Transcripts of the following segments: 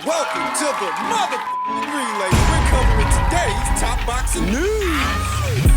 Welcome to the relay. We're covering today's top boxing news.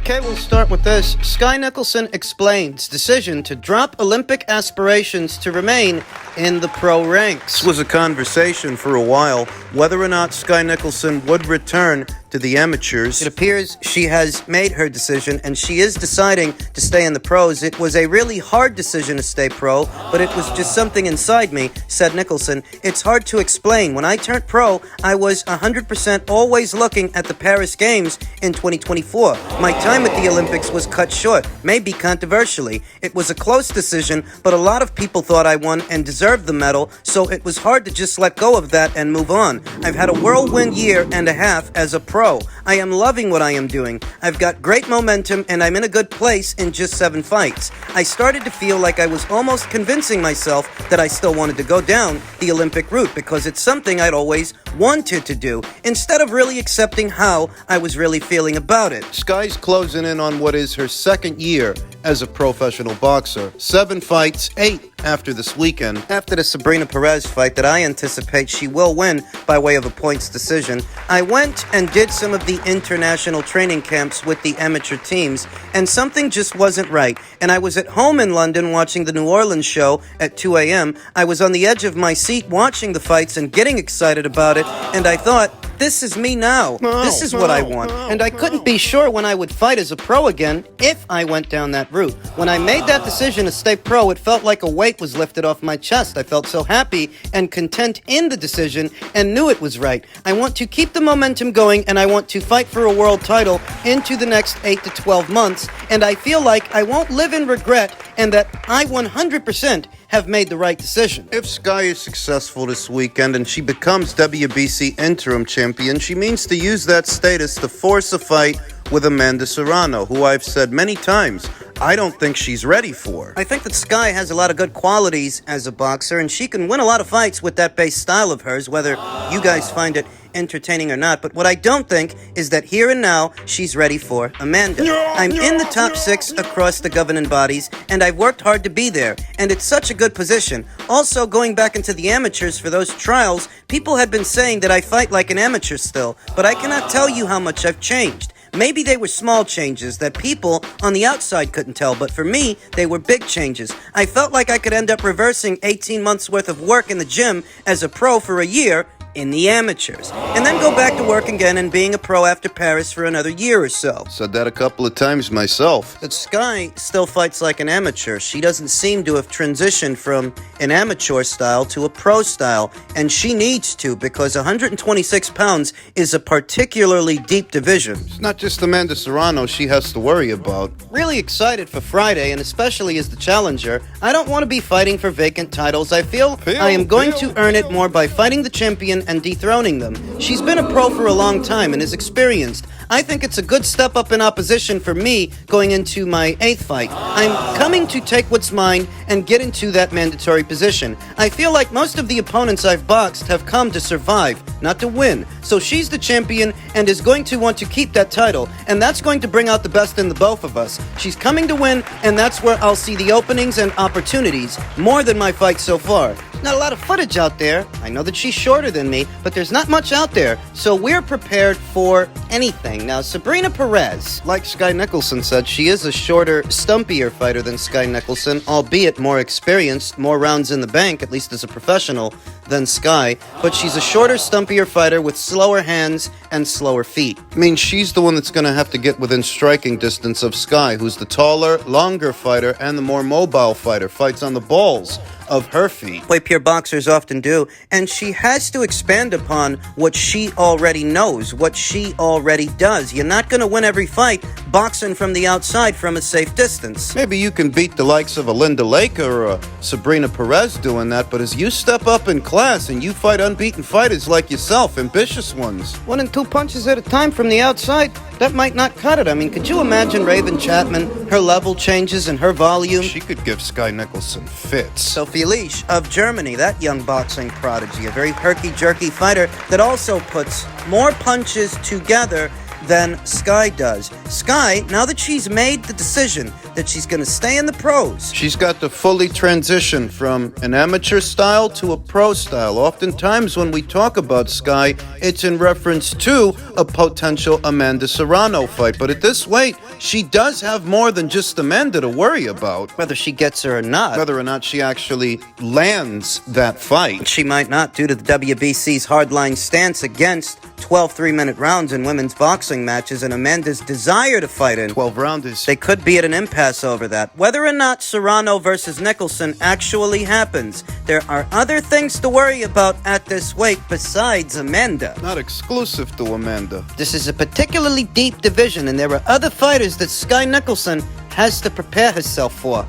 Okay, we'll start with this. Skye Nicholson explains decision to drop Olympic aspirations to remain in the pro ranks. This was a conversation for a while whether or not Skye Nicholson would return to the amateurs. It appears she has made her decision and she is deciding to stay in the pros. It was a really hard decision to stay pro, but it was just something inside me, said Nicholson. It's hard to explain. When I turned pro, I was 100% always looking at the Paris Games in 2024. My time at the Olympics was cut short, maybe controversially. It was a close decision, but a lot of people thought I won and deserved the medal, so it was hard to just let go of that and move on. I've had a whirlwind year and a half as a pro. I am loving what I am doing. I've got great momentum and I'm in a good place in just 7 fights. I started to feel like I was almost convincing myself that I still wanted to go down the Olympic route because it's something I'd always wanted to do, instead of really accepting how I was really feeling about it. Skye's closing in on what is her second year as a professional boxer. 7 fights, 8 after this weekend. After the Sabrina Perez fight that I anticipate she will win by way of a points decision, I went and did some of the international training camps with the amateur teams, and something just wasn't right. And I was at home in London watching the New Orleans show at 2 a.m. I was on the edge of my seat watching the fights and getting excited about it, and I thought, this is me now. This is what I want. And I couldn't be sure when I would fight as a pro again if I went down that route. When I made that decision to stay pro, it felt like a weight was lifted off my chest. I felt so happy and content in the decision and knew it was right. I want to keep the momentum going and I want to fight for a world title into the next 8 to 12 months. And I feel like I won't live in regret and that I 100% have made the right decision. If Skye is successful this weekend and she becomes WBC interim champion, she means to use that status to force a fight with Amanda Serrano, who I've said many times I don't think she's ready for. I think that Skye has a lot of good qualities as a boxer, and she can win a lot of fights with that base style of hers, whether you guys find it entertaining or not. But what I don't think is that here and now she's ready for Amanda. I'm in the top 6 across the governing bodies, and I've worked hard to be there, and it's such a good position. Also, going back into the amateurs for those trials, people had been saying that I fight like an amateur still, but I cannot tell you how much I've changed. Maybe they were small changes that people on the outside couldn't tell, but for me, they were big changes. I felt like I could end up reversing 18 months worth of work in the gym as a pro for a year in the amateurs, and then go back to work again and being a pro after Paris for another year or so. Said that a couple of times myself. But Skye still fights like an amateur. She doesn't seem to have transitioned from an amateur style to a pro style, and she needs to, because 126 pounds is a particularly deep division. It's not just Amanda Serrano she has to worry about. Really excited for Friday, and especially as the challenger. I don't want to be fighting for vacant titles. I feel I am going to earn it more by fighting the champion and dethroning them. She's been a pro for a long time and is experienced. I think it's a good step up in opposition for me going into my 8th fight. I'm coming to take what's mine and get into that mandatory position. I feel like most of the opponents I've boxed have come to survive, not to win. So she's the champion and is going to want to keep that title, and that's going to bring out the best in the both of us. She's coming to win, and that's where I'll see the openings and opportunities more than my fight so far. Not a lot of footage out there. I know that she's shorter than me, but there's not much out there, so we're prepared for anything. Now, Sabrina Perez, like Skye Nicholson said, she is a shorter, stumpier fighter than Skye Nicholson, albeit more experienced, more rounds in the bank, at least as a professional, than Skye, but she's a shorter, stumpier fighter with slower hands and slower feet. I mean, she's the one that's going to have to get within striking distance of Skye, who's the taller, longer fighter and the more mobile fighter, fights on the balls of her feet. Way pure boxers often do, and she has to expand upon what she already knows, what she already does. You're not going to win every fight boxing from the outside from a safe distance. Maybe you can beat the likes of a Linda Laker or a Sabrina Perez doing that, but as you step up in class and you fight unbeaten fighters like yourself, ambitious ones, 1 and 2 punches at a time from the outside, that might not cut it. I mean, could you imagine Raven Chapman? Her level changes and her volume. She could give Skye Nicholson fits. Sophie Leash of Germany, that young boxing prodigy, a very herky-jerky fighter that also puts more punches together than Skye does. Skye, now that she's made the decision that she's going to stay in the pros, she's got to fully transition from an amateur style to a pro style. Oftentimes when we talk about Skye, it's in reference to a potential Amanda Serrano fight. But at this weight, she does have more than just Amanda to worry about. whether she gets her or not. Whether or not she actually lands that fight. She might not, due to the WBC's hardline stance against 12 3-minute rounds in women's boxing matches and Amanda's desire to fight in 12 rounders. They could be at an impasse over that. Whether or not Serrano versus Nicholson actually happens, there are other things to worry about at this weight besides Amanda. Not exclusive to Amanda. This is a particularly deep division, and there are other fighters that Skye Nicholson has to prepare herself for.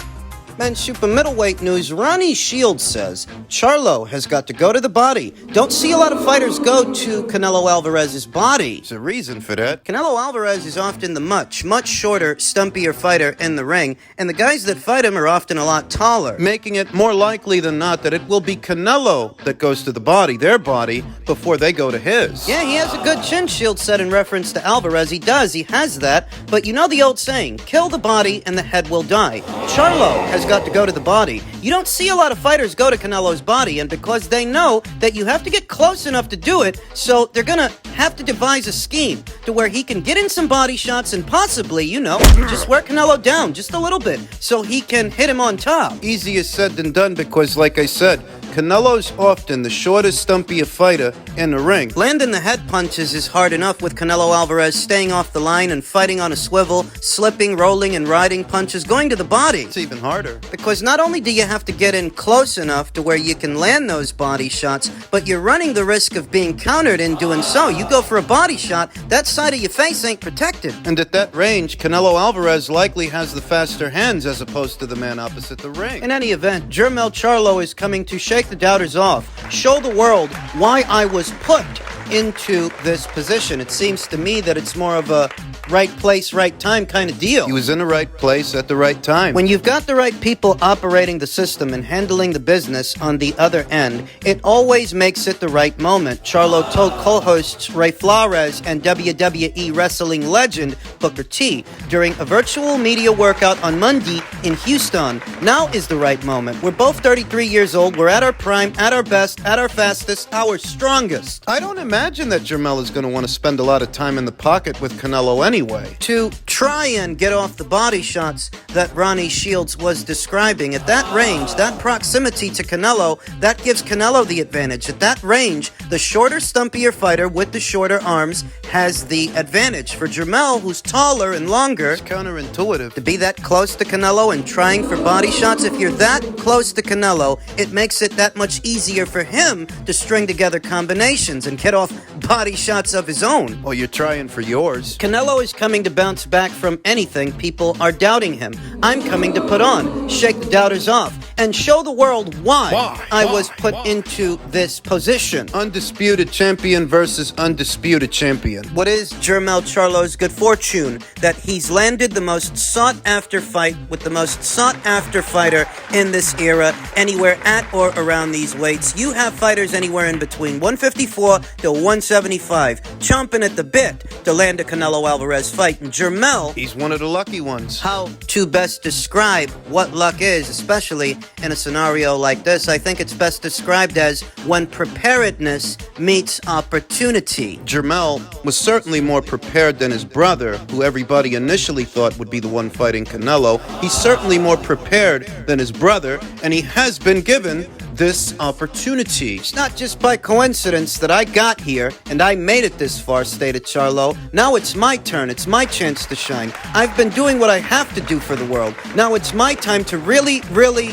Men's super middleweight news, Ronnie Shields says Charlo has got to go to the body. Don't see a lot of fighters go to Canelo Alvarez's body. There's a reason for that. Canelo Alvarez is often the much shorter, stumpier fighter in the ring, and the guys that fight him are often a lot taller. Making it more likely than not that it will be Canelo that goes to the body, their body, before they go to his. Yeah, he has a good chin, Shields said in reference to Alvarez. He does, he has that, but you know the old saying, kill the body and the head will die. Charlo has got to go to the body. You don't see a lot of fighters go to Canelo's body, and because they know that you have to get close enough to do it, so they're gonna have to devise a scheme to where he can get in some body shots and possibly, just wear Canelo down just a little bit so he can hit him on top. Easier said than done because, like I said, Canelo's often the shortest, stumpier fighter in the ring. Landing the head punches is hard enough with Canelo Alvarez staying off the line and fighting on a swivel, slipping, rolling, and riding punches. Going to the body, It's even harder. because not only do you have to get in close enough to where you can land those body shots, but you're running the risk of being countered in doing so. You go for a body shot, that side of your face ain't protected. And at that range, Canelo Alvarez likely has the faster hands as opposed to the man opposite the ring. In any event, Jermell Charlo is coming to shake the doubters off, show the world why I was put into this position. It seems to me that it's more of a right place, right time kind of deal. He was in the right place at the right time. When you've got the right people operating the system and handling the business on the other end, it always makes it the right moment. Charlo told co-hosts Ray Flores and WWE wrestling legend Booker T during a virtual media workout on Monday in Houston. Now is the right moment. We're both 33 years old. We're at our prime, at our best, at our fastest, our strongest. I don't imagine that Jermell is going to want to spend a lot of time in the pocket with Canelo anyway. To try and get off the body shots that Ronnie Shields was describing. At that range, that proximity to Canelo, that gives Canelo the advantage. At that range, the shorter, stumpier fighter with the shorter arms has the advantage. For Jermell, who's taller and longer, It's counterintuitive. to be that close to Canelo and trying for body shots, if you're that close to Canelo, it makes it that much easier for him to string together combinations and get off body shots of his own. Oh, you're trying for yours. Canelo is coming to bounce back from anything people are doubting him. I'm coming to put on, shake the doubters off, and show the world why I was put into this position. Undisputed champion versus undisputed champion. What is Jermell Charlo's good fortune? That he's landed the most sought-after fight with the most sought-after fighter in this era, anywhere at or around these weights. You have fighters anywhere in between 154 to 175, chomping at the bit to land a Canelo Alvarez fight. And Jermell, He's one of the lucky ones. how to best describe what luck is, especially in a scenario like this, I think it's best described as when preparedness meets opportunity. Jermell was certainly more prepared than his brother, who everybody initially thought would be the one fighting Canelo. He's certainly more prepared than his brother, and he has been given this opportunity. It's not just by coincidence that I got here and I made it this far, stated Charlo. Now it's my turn. It's my chance to shine. I've been doing what I have to do for the world. Now it's my time to really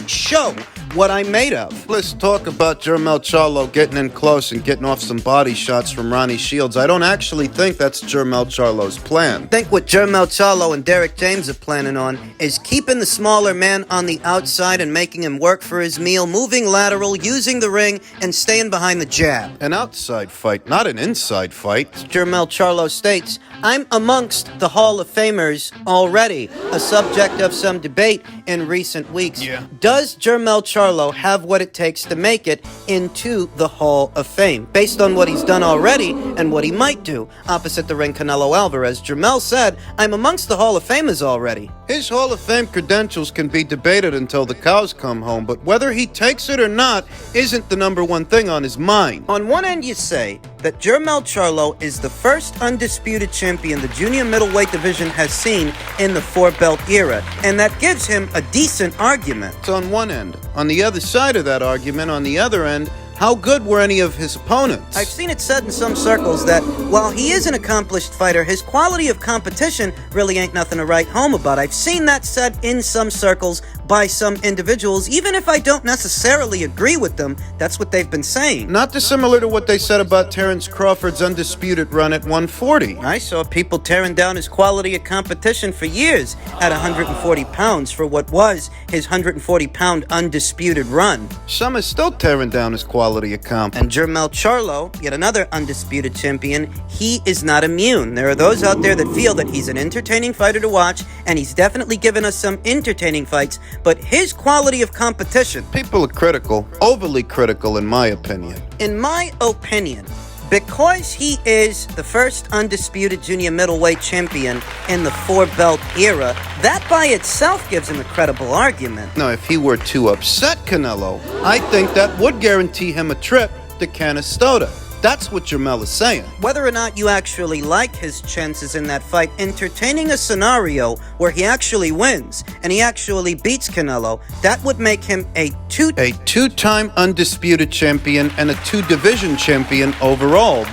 show what I'm made of. Let's talk about Jermell Charlo getting in close and getting off some body shots from Ronnie Shields. I don't actually think that's Jermell Charlo's plan. I think what Jermell Charlo and Derek James are planning on is keeping the smaller man on the outside and making him work for his meal, moving lateral, using the ring, and staying behind the jab. An outside fight, not an inside fight. Jermell Charlo states, I'm amongst the Hall of Famers already, a subject of some debate in recent weeks. Yeah. Does Jermell Charlo Charlo have what it takes to make it into the Hall of Fame, based on what he's done already and what he might do. Opposite the ring, Canelo Alvarez, Jermell said, "I'm amongst the Hall of Famers already." His Hall of Fame credentials can be debated until the cows come home, but whether he takes it or not isn't the number one thing on his mind. On one end, you say that Jermell Charlo is the first undisputed champion the junior middleweight division has seen in the four-belt era, and that gives him a decent argument. It's on one end. On the other side of that argument, on the other end, how good were any of his opponents? I've seen it said in some circles that while he is an accomplished fighter, his quality of competition really ain't nothing to write home about. I've seen that said in some circles by some individuals. Even if I don't necessarily agree with them, that's what they've been saying. Not dissimilar to what they said about Terrence Crawford's undisputed run at 140. I saw people tearing down his quality of competition for years at 140 pounds for what was his 140-pound undisputed run. Some are still tearing down his quality of comp. And Jermell Charlo, yet another undisputed champion, he is not immune. There are those out there that feel that he's an entertaining fighter to watch, and he's definitely given us some entertaining fights, but his quality of competition... People are critical, overly critical in my opinion. In my opinion, because he is the first undisputed junior middleweight champion in the four-belt era, that by itself gives him a credible argument. Now, if he were to upset Canelo, I think that would guarantee him a trip to Canastota. That's what Jermell is saying. Whether or not you actually like his chances in that fight, entertaining a scenario where he actually wins and he actually beats Canelo, that would make him a two-time undisputed champion and a two-division champion overall.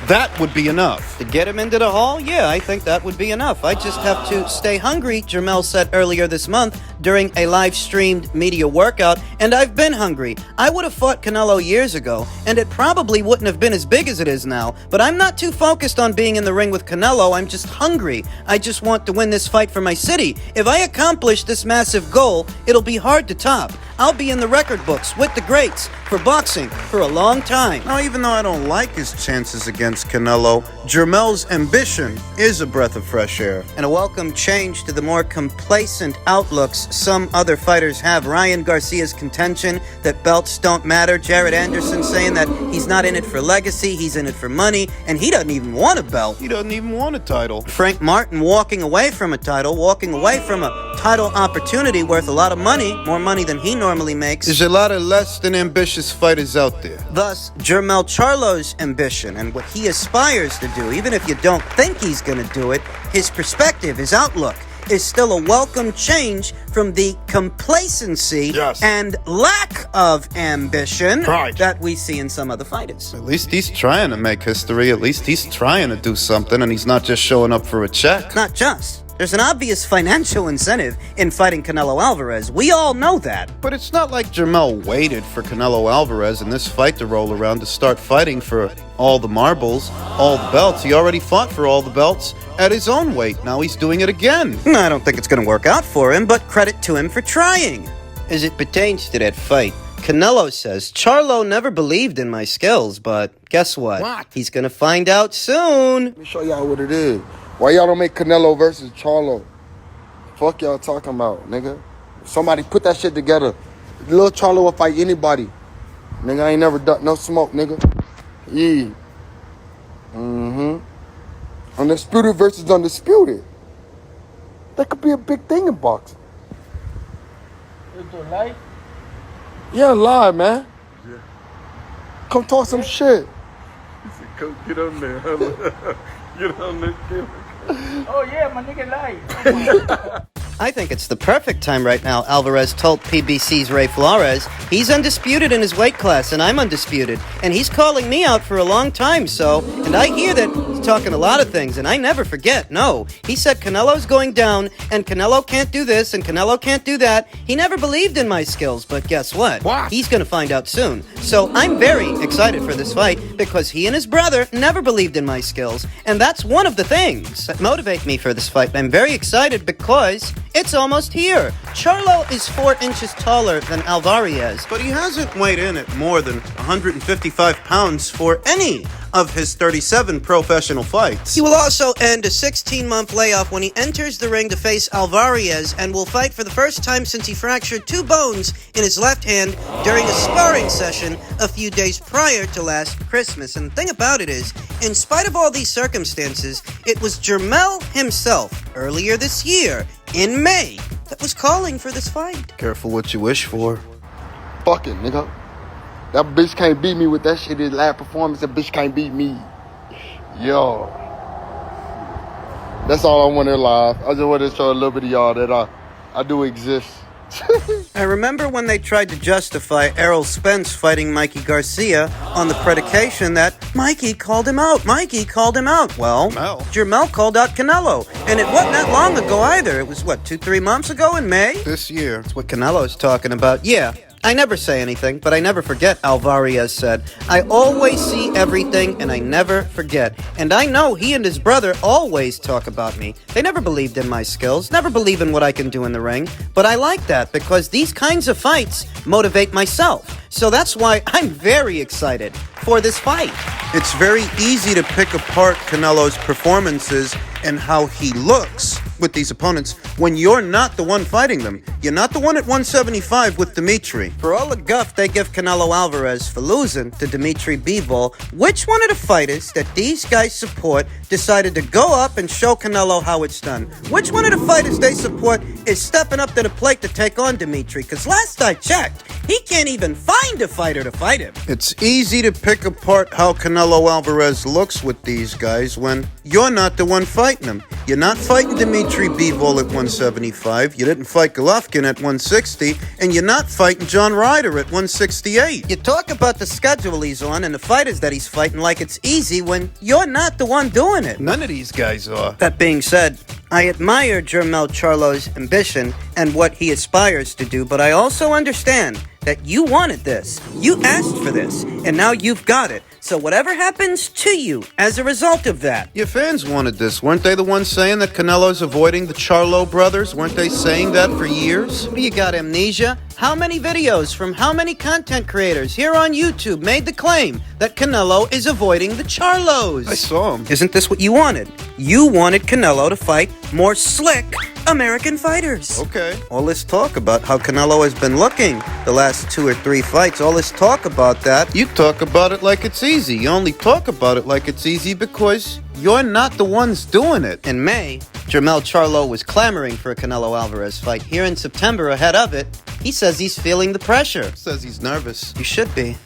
That would be enough. To get him into the Hall? Yeah, I think that would be enough. I just have to stay hungry, Jermell said earlier this month during a live-streamed media workout, and I've been hungry. I would have fought Canelo years ago, and it probably wouldn't have been as big as it is now, but I'm not too focused on being in the ring with Canelo. I'm just hungry. I just want to win this fight for my city. If I accomplish this massive goal, it'll be hard to top. I'll be in the record books with the greats for boxing for a long time. Now, even though I don't like his chances against Canelo, Jermell's ambition is a breath of fresh air. And a welcome change to the more complacent outlooks some other fighters have. Ryan Garcia's contention that belts don't matter. Jared Anderson saying that he's not in it for legacy, he's in it for money, and he doesn't even want a belt. He doesn't even want a title. Frank Martin walking away from a title, walking away from a title opportunity worth a lot of money, more money than he normally makes. There's a lot of less than ambitious fighters out there. Thus, Jermell Charlo's ambition and what he aspires to do, even if you don't think he's going to do it, his perspective, his outlook, is still a welcome change from the complacency and lack of ambition that we see in some other fighters. At least he's trying to make history. At least he's trying to do something, and he's not just showing up for a check. Not just. There's an obvious financial incentive in fighting Canelo Alvarez. We all know that. But it's not like Jermell waited for Canelo Alvarez and this fight to roll around to start fighting for all the marbles, all the belts. He already fought for all the belts at his own weight. Now he's doing it again. I don't think it's going to work out for him, but credit to him for trying. As it pertains to that fight, Canelo says, Charlo never believed in my skills, but guess what? He's going to find out soon. Let me show y'all what it is. Why y'all don't make Canelo versus Charlo? Fuck y'all talking about, nigga. Somebody put that shit together. Lil Charlo will fight anybody. Nigga, I ain't never done no smoke, nigga. Yeah. Undisputed versus undisputed. That could be a big thing in boxing. It's a lie? Yeah, lie, man. Yeah. Come talk some shit. Come get on there. Get on there, kid. Oh yeah, my nigga lie. I think it's the perfect time right now, Alvarez told PBC's Ray Flores. He's undisputed in his weight class, and I'm undisputed. And he's calling me out for a long time, and I hear that he's talking a lot of things, and I never forget, no. He said Canelo's going down, and Canelo can't do this, and Canelo can't do that. He never believed in my skills, but guess what? He's going to find out soon. So I'm very excited for this fight, because he and his brother never believed in my skills, and that's one of the things that motivate me for this fight. I'm very excited because it's almost here. Charlo is 4 inches taller than Alvarez, But he hasn't weighed in at more than 155 pounds for any of his 37 professional fights. He will also end a 16-month layoff when he enters the ring to face Alvarez and will fight for the first time since he fractured 2 bones in his left hand during a sparring session a few days prior to last Christmas. And the thing about it is, in spite of all these circumstances, it was Jermell himself earlier this year, in May, that was calling for this fight. Careful what you wish for. Fuck it, nigga. That bitch can't beat me with that shit. His last performance, that bitch can't beat me. Yo. That's all I want in life. I just want to show a little bit of y'all that I do exist. I remember when they tried to justify Errol Spence fighting Mikey Garcia on the predication that Mikey called him out. Well, Jermell called out Canelo. And it wasn't that long ago either. It was, 2-3 months ago in May? This year. That's what Canelo's talking about. Yeah. I never say anything, but I never forget, Alvarez said. I always see everything, and I never forget. And I know he and his brother always talk about me. They never believed in my skills, never believe in what I can do in the ring. But I like that, because these kinds of fights motivate myself. So that's why I'm very excited for this fight. It's very easy to pick apart Canelo's performances and how he looks with these opponents when you're not the one fighting them. You're not the one at 175 with Dimitri. For all the guff they give Canelo Alvarez for losing to Dimitri Bivol, which one of the fighters that these guys support decided to go up and show Canelo how it's done? Which one of the fighters they support is stepping up to the plate to take on Dimitri? Because last I checked, he can't even find a fighter to fight him. It's easy to pick apart how Canelo Alvarez looks with these guys when you're not the one fighting them. You're not fighting Dimitri Bivol at 175, you didn't fight Golovkin at 160, and you're not fighting John Ryder at 168. You talk about the schedule he's on and the fighters that he's fighting like it's easy when you're not the one doing it. None of these guys are. That being said, I admire Jermell Charlo's ambition and what he aspires to do, but I also understand that you wanted this. You asked for this, and now you've got it. So whatever happens to you as a result of that. Your fans wanted this. Weren't they the ones saying that Canelo's avoiding the Charlo brothers? Weren't they saying that for years? What do you got, amnesia? How many videos from how many content creators here on YouTube made the claim that Canelo is avoiding the Charlos? I saw him. Isn't this what you wanted? You wanted Canelo to fight more slick American fighters. Okay. All this talk about how Canelo has been looking the last 2 or 3 fights, all this talk about that. You talk about it like it's easy. You only talk about it like it's easy because you're not the ones doing it. In May, Jermell Charlo was clamoring for a Canelo Alvarez fight. Here in September, ahead of it, he says he's feeling the pressure. Says he's nervous. You should be.